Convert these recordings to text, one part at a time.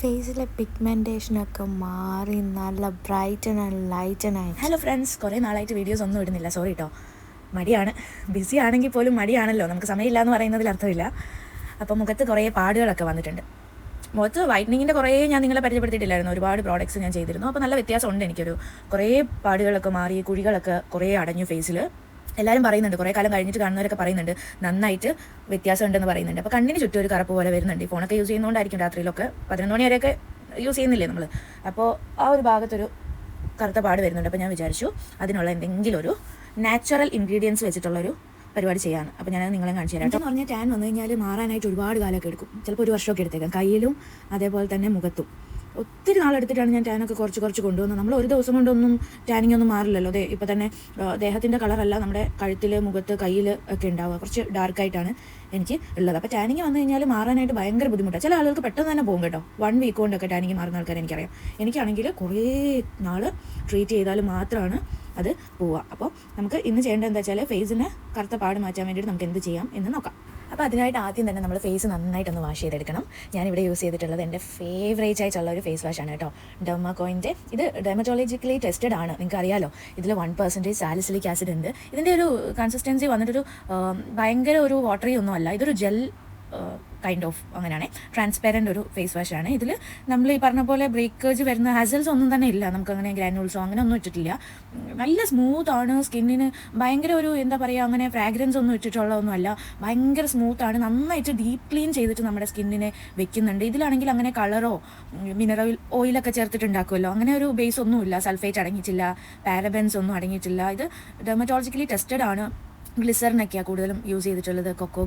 ഫേസിലെ പിഗ്മെൻറ്റേഷനൊക്കെ മാറി നല്ല brighten and lighten ആയി. ഹലോ ഫ്രണ്ട്സ്, കുറേ നാളായിട്ട് വീഡിയോസ് ഒന്നും ഇടുന്നില്ല, സോറി കേട്ടോ. മടിയാണ്. ബിസി ആണെങ്കിൽ പോലും മടിയാണല്ലോ, നമുക്ക് സമയമില്ല എന്ന് പറയുന്നതിൽ അർത്ഥമില്ല. അപ്പോൾ മുഖത്ത് കുറേ പാടുകളൊക്കെ വന്നിട്ടുണ്ട്. മുഖത്ത് വൈറ്റനിങ്ങിൻ്റെ കുറേ ഞാൻ നിങ്ങളെ പരിചയപ്പെടുത്തിയിട്ടില്ലായിരുന്നു. ഒരുപാട് പ്രോഡക്റ്റ്സ് ഞാൻ ചെയ്തിരുന്നു. അപ്പോൾ നല്ല വ്യത്യാസമുണ്ട്. എനിക്കൊരു കുറേ പാടുകളൊക്കെ മാറി, കുഴികളൊക്കെ കുറേ അടഞ്ഞു ഫേസിൽ. എല്ലാവരും പറയുന്നുണ്ട്, കുറേ കാലം കഴിഞ്ഞിട്ട് കാണുന്നവരൊക്കെ പറയുന്നുണ്ട് നന്നായിട്ട് വ്യത്യാസം ഉണ്ടെന്ന് പറയുന്നുണ്ട്. അപ്പോൾ കണ്ണിന് ചുറ്റും ഒരു കറുപ്പ് പോലെ വരുന്നുണ്ട്. ഈ ഫോണൊക്കെ യൂസ് ചെയ്യുന്നതുകൊണ്ടായിരിക്കും രാത്രിയിലൊക്കെ 11 മണി വരെയൊക്കെ യൂസ് ചെയ്യുന്നില്ലേ നമ്മൾ. അപ്പോൾ ആ ഒരു ഭാഗത്തൊരു കറുത്ത പാട് വരുന്നുണ്ട്. അപ്പോൾ ഞാൻ വിചാരിച്ചു അതിനുള്ള എന്തെങ്കിലും ഒരു നാച്ചുറൽ ഇൻഗ്രീഡിയൻസ് വെച്ചിട്ടുള്ളൊരു പരിപാടി ചെയ്യാൻ. അപ്പോൾ ഞാൻ നിങ്ങളെ കാണിച്ചു തരാം. എന്ന് പറഞ്ഞാൽ ടാൻ വന്നു കഴിഞ്ഞാൽ മാറാനായിട്ട് ഒരുപാട് കാലമൊക്കെ എടുക്കും. ചിലപ്പോൾ ഒരു വർഷമൊക്കെ എടുത്തേക്കാം, കയ്യിലും അതേപോലെ തന്നെ മുഖത്തും. ഒത്തിരി നാളെടുത്തിട്ടാണ് ഞാൻ ടാനൊക്കെ കുറച്ച് കൊണ്ടുവന്നത്. നമ്മൾ ഒരു ദിവസം കൊണ്ടൊന്നും ടാനിങ് ഒന്നും മാറില്ലല്ലോ. ഇപ്പോൾ തന്നെ ദേഹത്തിൻ്റെ കളറല്ല, നമ്മുടെ കഴുത്തിൽ, മുഖത്ത്, കയ്യിൽ ഒക്കെ ഉണ്ടാവുക കുറച്ച് ഡാർക്കായിട്ടാണ് എനിക്ക് ഉള്ളത്. അപ്പോൾ ടാനിങ് വന്നു കഴിഞ്ഞാൽ മാറാനായിട്ട് ഭയങ്കര ബുദ്ധിമുട്ടാണ്. ചില ആളുകൾക്ക് പെട്ടെന്ന് തന്നെ പോകും കേട്ടോ. 1 വീക്ക് കൊണ്ടൊക്കെ ടാനിങ് മാറുന്ന ആൾക്കാരെ എനിക്കറിയാം. എനിക്കാണെങ്കിൽ കുറേ നാൾ ട്രീറ്റ് ചെയ്താൽ മാത്രമാണ് അത് പോവുക. അപ്പോൾ നമുക്ക് ഇന്ന് ചെയ്യേണ്ടത് എന്താ വെച്ചാൽ ഫേസിന് കറുത്ത പാട് മാറ്റാൻ വേണ്ടിയിട്ട് നമുക്ക് എന്ത് ചെയ്യാം എന്ന് നോക്കാം. അപ്പോൾ അതിനായിട്ട് ആദ്യം തന്നെ നമ്മൾ ഫേസ് നന്നായിട്ടൊന്ന് വാഷ് ചെയ്തെടുക്കണം. ഞാനിവിടെ യൂസ് ചെയ്തിട്ടുള്ളത് എൻ്റെ ഫേവറേറ്റ് ആയിട്ടുള്ള ഒരു ഫേസ് വാഷാണ് കേട്ടോ, ഡെർമാക്കോയിൻ്റെ. ഇത് ഡെർമറ്റോളജിക്കലി ടെസ്റ്റഡ് ആണ്, നിങ്ങൾക്ക് അറിയാലോ. ഇതിൽ 1% സാലിസിലിക് ആസിഡ് ഉണ്ട്. ഇതിൻ്റെ ഒരു കൺസിസ്റ്റൻസി വന്നിട്ടൊരു ഭയങ്കര ഒരു വാട്ടറി ഒന്നും അല്ല. ഇതൊരു ജെൽ കൈൻഡ് ഓഫ് അങ്ങനെയാണ്, ട്രാൻസ്പെറൻറ്റ് ഒരു ഫേസ് വാഷാണ്. ഇതിൽ നമ്മൾ ഈ പറഞ്ഞ പോലെ ബ്രേക്കേജ് വരുന്ന ഹാസൽസ് ഒന്നും തന്നെ ഇല്ല. നമുക്കങ്ങനെ ഗ്രാനുൾസോ അങ്ങനെ ഒന്നും ഇട്ടിട്ടില്ല. നല്ല സ്മൂത്താണ് സ്കിന്നിന്. ഭയങ്കര ഒരു എന്താ പറയുക, അങ്ങനെ ഫ്രാഗ്രൻസ് ഒന്നും ഇട്ടിട്ടുള്ളതൊന്നുമല്ല. ഭയങ്കര സ്മൂത്താണ്. നന്നായിട്ട് ഡീപ്പ് ക്ലീൻ ചെയ്തിട്ട് നമ്മുടെ സ്കിന്നിനെ വെക്കുന്നുണ്ട്. ഇതിലാണെങ്കിൽ അങ്ങനെ കളറോ മിനറൽ ഓയിലൊക്കെ ചേർത്തിട്ടുണ്ടാക്കുമല്ലോ, അങ്ങനെ ഒരു ബേസ് ഒന്നുമില്ല. സൾഫേറ്റ് അടങ്ങിയിട്ടില്ല, പാരബൻസ് ഒന്നും അടങ്ങിയിട്ടില്ല. ഇത് ഡെർമറ്റോളജിക്കലി ടെസ്റ്റഡ് ആണ്. ഗ്ലിസറിനൊക്കെയാണ് കൂടുതലും യൂസ് ചെയ്തിട്ടുള്ളത്. കൊക്കോ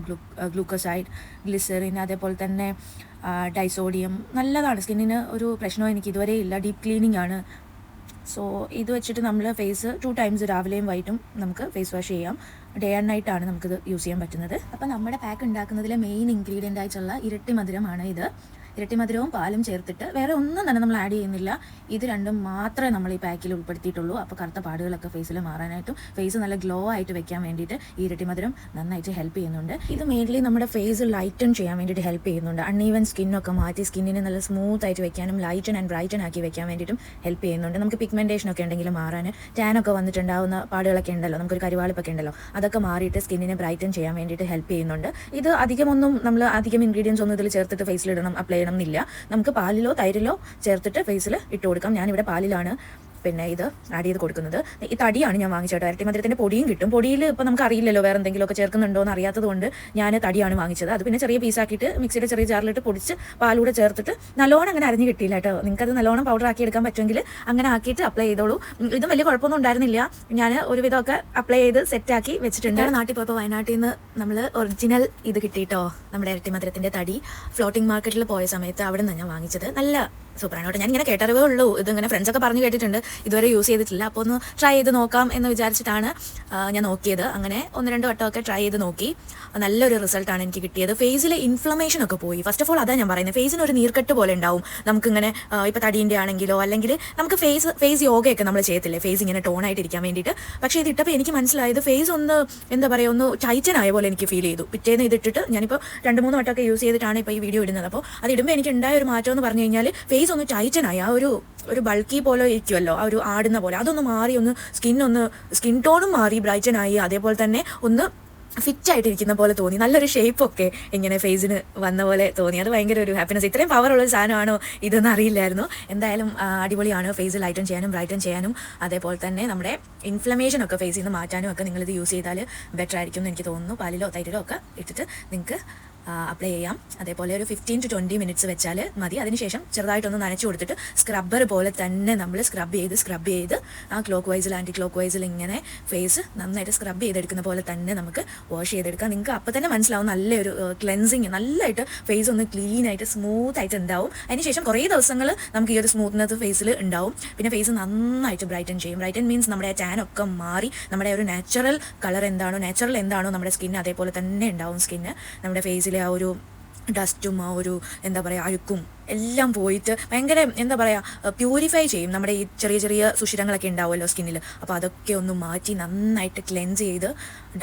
ഗ്ലൂക്കോസൈഡ്, ഗ്ലിസറിൻ, അതേപോലെ തന്നെ ഡൈസോഡിയം. നല്ലതാണ്, സ്കിന്നിന് ഒരു പ്രശ്നവും എനിക്ക് ഇതുവരെ ഇല്ല. ഡീപ്പ് ക്ലീനിങ് ആണ്. സോ ഇത് വെച്ചിട്ട് നമ്മൾ ഫേസ് 2 ടൈംസ് രാവിലെയും വൈകിട്ടും നമുക്ക് ഫേസ് വാഷ് ചെയ്യാം. ഡേ ആൻഡ് നൈറ്റാണ് നമുക്കിത് യൂസ് ചെയ്യാൻ പറ്റുന്നത്. അപ്പോൾ നമ്മുടെ പാക്ക് ഉണ്ടാക്കുന്നതിലെ മെയിൻ ഇൻഗ്രീഡിയൻ്റ് ആയിട്ടുള്ള ഇരട്ടി മധുരമാണ് ഇത്. ഇരട്ടി മധുരവും പാലും ചേർത്തിട്ട് വേറെ ഒന്നും തന്നെ നമ്മൾ ആഡ് ചെയ്യുന്നില്ല. ഇത് രണ്ടും മാത്രമേ നമ്മൾ ഈ പാക്കിൽ ഉൾപ്പെടുത്തിയിട്ടുള്ളൂ. അപ്പോൾ കറുത്ത പാടുകളൊക്കെ ഫേസിൽ മാറാനായിട്ടും ഫേസ് നല്ല ഗ്ലോ ആയിട്ട് വെക്കാൻ വേണ്ടിയിട്ട് ഈ ഇരട്ടി മധുരം നന്നായിട്ട് ഹെൽപ്പ് ചെയ്യുന്നുണ്ട്. ഇത് മെയിൻലി നമ്മുടെ ഫേസ് ലൈറ്റൺ ചെയ്യാൻ വേണ്ടിയിട്ട് ഹെൽപ്പ് ചെയ്യുന്നുണ്ട്. അൺഈവൻ സ്കിന്നൊക്കെ മാറ്റി സ്കിന്നിനെ നല്ല സ്മൂത്ത് ആയിട്ട് വെക്കാനും ലൈറ്റൺ ആൻഡ് ബ്രൈറ്റൺ ആക്കി വെക്കാൻ വേണ്ടിയിട്ടും ഹെൽപ്പ് ചെയ്യുന്നുണ്ട്. നമുക്ക് പിഗ്മെൻറ്റേഷൻ ഒക്കെ ഉണ്ടെങ്കിൽ മാറാൻ, ടാനൊക്കെ വന്നിട്ടുണ്ടാവുന്ന പാടുകളൊക്കെ ഉണ്ടല്ലോ, നമുക്കൊരു കരിവാളിപ്പൊക്കെ ഉണ്ടല്ലോ, അതൊക്കെ മാറിയിട്ട് സ്കിന്നിനെ ബ്രൈറ്റൺ ചെയ്യാൻ വേണ്ടിയിട്ട് ഹെൽപ്പ് ചെയ്യുന്നുണ്ട്. ഇത് അധികം ഇൻഗ്രീഡിയൻസ് ഒന്നും ഇതിൽ ചേർത്തിട്ട് ഫേസിലിടണം, അപ്ലൈ ചെയ്യണം എന്നില്ല. നമുക്ക് പാലിലോ തൈരിലോ ചേർത്തിട്ട് ഫേസിൽ ഇട്ട് കൊടുക്കാം. ഞാനിവിടെ പാലിലാണ് പിന്നെ ഇത് ആഡ് ചെയ്ത് കൊടുക്കുന്നത്. ഈ തടിയാണ് ഞാൻ വാങ്ങിച്ചത്. ഇരട്ടി മധുരത്തിൻ്റെ പൊടിയും കിട്ടും. പൊടിയിൽ ഇപ്പോൾ നമുക്ക് അറിയില്ലല്ലോ വേറെ എന്തെങ്കിലുമൊക്കെ ചേർക്കുന്നുണ്ടോ എന്ന് അറിയാത്തത് കൊണ്ട് ഞാൻ തടിയാണ് വാങ്ങിച്ചത്. അത് പിന്നെ ചെറിയ പീസാക്കിയിട്ട് മിക്സിയുടെ ചെറിയ ജാറിലിട്ട് പൊടിച്ച് പാലൂടെ ചേർത്തിട്ട് നല്ലോണം അങ്ങനെ അരിഞ്ഞ് കിട്ടിയില്ല കേട്ടോ. നിങ്ങൾക്കത് നല്ലോണം പൗഡർ ആക്കി എടുക്കാൻ പറ്റുമെങ്കിൽ അങ്ങനെ ആക്കിയിട്ട് അപ്ലൈ ചെയ്തോളൂ. ഇതും വലിയ കുഴപ്പമൊന്നും ഉണ്ടായിരുന്നില്ല. ഞാൻ ഒരുവിധമൊക്കെ അപ്ലൈ ചെയ്ത് സെറ്റാക്കി വെച്ചിട്ടുണ്ട്. നാട്ടിൽ പോയപ്പോൾ വയനാട്ടിൽ നിന്ന് നമ്മൾ ഒറിജിനൽ ഇത് കിട്ടിയിട്ടോ, നമ്മുടെ ഇരട്ടി മധുരത്തിൻ്റെ തടി. ഫ്ലോട്ടിംഗ് മാർക്കറ്റിൽ പോയ സമയത്ത് അവിടെ നിന്ന് ഞാൻ വാങ്ങിച്ചത്. നല്ല സൂപ്പറാണ് കേട്ടോ. ഞാൻ ഇങ്ങനെ കേട്ടറിവേ ഉള്ളൂ. ഇതിങ്ങനെ ഫ്രണ്ട്സൊക്കെ പറഞ്ഞു കേട്ടിട്ടുണ്ട്, ഇതുവരെ യൂസ് ചെയ്തിട്ടില്ല. അപ്പോൾ ഒന്ന് ട്രൈ ചെയ്ത് നോക്കാം എന്ന് വിചാരിച്ചിട്ടാണ് ഞാൻ നോക്കിയത്. അങ്ങനെ 1-2 വട്ടമൊക്കെ ട്രൈ ചെയ്ത് നോക്കി. നല്ലൊരു റിസൾട്ടാണ് എനിക്ക് കിട്ടിയത്. ഫേസിലെ ഇൻഫ്ലമേഷൻ ഒക്കെ പോയി. ഫസ്റ്റ് ഓഫ് ഓൾ അതാണ് ഞാൻ പറയുന്നത്. ഫേസിന് ഒരു നീർക്കെട്ട് പോലെ ഉണ്ടാവും. നമുക്കിങ്ങനെ ഇപ്പോൾ തടീൻ്റെ ആണെങ്കിലോ അല്ലെങ്കിൽ നമുക്ക് ഫേസ് യോഗയൊക്കെ നമ്മൾ ചെയ്യത്തില്ലേ, ഫേസ് ഇങ്ങനെ ടോണായിട്ടിരിക്കാൻ വേണ്ടിയിട്ട്. പക്ഷേ ഇത് ഇട്ടപ്പോൾ എനിക്ക് മനസ്സിലായത് ഫേസ് ഒന്ന് എന്താ പറയുക, ഒന്ന് ടൈറ്റൻ ആയ പോലെ എനിക്ക് ഫീൽ ചെയ്തു. പിറ്റേന്ന് ഇതിട്ടിട്ട് ഞാനിപ്പോൾ 2-3 വട്ടമൊക്കെ യൂസ് ചെയ്തിട്ടാണ് ഇപ്പോൾ ഈ വീഡിയോ ഇടുന്നത്. അപ്പോൾ അത് ഇടുമ്പോൾ എനിക്ക് ഉണ്ടായ ഒരു മാറ്റം എന്ന് പറഞ്ഞു കഴിഞ്ഞാൽ ഫേസ് ഒന്ന് ടൈറ്റനായി. ആ ഒരു ബൾക്കി പോലെ ഇരിക്കുമല്ലോ, ആ ഒരു ആടുന്ന പോലെ, അതൊന്ന് മാറി, ഒന്ന് സ്കിൻ ടോണും മാറി, ബ്രൈറ്റനായി. അതേപോലെ തന്നെ ഒന്ന് ഫിറ്റായിട്ടിരിക്കുന്ന പോലെ തോന്നി. നല്ലൊരു ഷേപ്പൊക്കെ ഇങ്ങനെ ഫേസിന് വന്ന പോലെ തോന്നി. അത് ഭയങ്കര ഒരു ഹാപ്പിനെസ്. ഇത്രയും പവറുള്ളൊരു സാധനമാണോ ഇതെന്ന് അറിയില്ലായിരുന്നു. എന്തായാലും അടിപൊളിയാണ്. ഫേസ് ലൈറ്റൺ ചെയ്യാനും ബ്രൈറ്റൺ ചെയ്യാനും അതേപോലെ തന്നെ നമ്മുടെ ഇൻഫ്ലമേഷൻ ഒക്കെ ഫേസിൽ നിന്ന് മാറ്റാനും ഒക്കെ നിങ്ങളിത് യൂസ് ചെയ്താൽ ബെറ്റർ ആയിരിക്കും എന്ന് എനിക്ക് തോന്നുന്നു. പാലിലോ തൈരിലോ ഒക്കെ ഇട്ടിട്ട് നിങ്ങൾക്ക് അപ്ലൈ ചെയ്യാം. അതേപോലെ ഒരു 15 to 20 മിനിറ്റ്സ് വെച്ചാൽ മതി. അതിനുശേഷം ചെറുതായിട്ടൊന്ന് നനച്ചു കൊടുത്തിട്ട് സ്ക്രബ്ബർ പോലെ തന്നെ നമ്മൾ സ്ക്രബ് ചെയ്ത് ആ ക്ലോക്ക് വൈസിൽ ആൻറ്റി ക്ലോക്ക് വൈസിൽ ഇങ്ങനെ ഫേസ് നന്നായിട്ട് സ്ക്രബ് ചെയ്തെടുക്കുന്ന പോലെ തന്നെ നമുക്ക് വാഷ് ചെയ്തെടുക്കാം. നിങ്ങൾക്ക് അപ്പോൾ തന്നെ മനസ്സിലാവും നല്ലൊരു ക്ലെൻസിങ്, നല്ലതായിട്ട് ഫേസ് ഒന്ന് ക്ലീൻ ആയിട്ട് സ്മൂത്ത് ആയിട്ട് ഉണ്ടാവും. അതിനുശേഷം കുറേ ദിവസങ്ങൾ നമുക്ക് ഈ ഒരു സ്മൂത്ത്നെസ് ഫേസിൽ ഉണ്ടാവും. പിന്നെ ഫേസ് നന്നായിട്ട് ബ്രൈറ്റൻ ചെയ്യും. ബ്രൈറ്റൻ മീൻസ് നമ്മുടെ ടാനൊക്കെ മാറി നമ്മുടെ ഒരു നാച്ചുറൽ കളർ എന്താണോ, നാച്ചുറൽ എന്താണോ നമ്മുടെ സ്കിന്ന് അതേപോലെ തന്നെ ഉണ്ടാവും. സ്കിന്ന് നമ്മുടെ ഫേസിലെ ആ ഒരു ഡസ്റ്റും ആ ഒരു എന്താ പറയുക അഴുക്കും എല്ലാം പോയിട്ട് ഭയങ്കര എന്താ പറയുക പ്യൂരിഫൈ ചെയ്യും നമ്മുടെ ഈ ചെറിയ ചെറിയ സുഷിരങ്ങളൊക്കെ ഉണ്ടാവുമല്ലോ സ്കിന്നിൽ. അപ്പോൾ അതൊക്കെ ഒന്ന് മാറ്റി നന്നായിട്ട് ക്ലെൻസ് ചെയ്ത്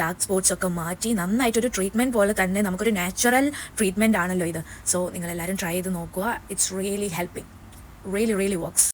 ഡാർക്ക് സ്പോട്ട്സ് ഒക്കെ മാറ്റി നന്നായിട്ടൊരു ട്രീറ്റ്മെൻറ്റ് പോലെ തന്നെ നമുക്കൊരു നാച്ചുറൽ ട്രീറ്റ്മെൻറ്റ് ആണല്ലോ ഇത്. സോ നിങ്ങളെല്ലാവരും ട്രൈ ചെയ്ത് നോക്കുക. It's really helping, really works.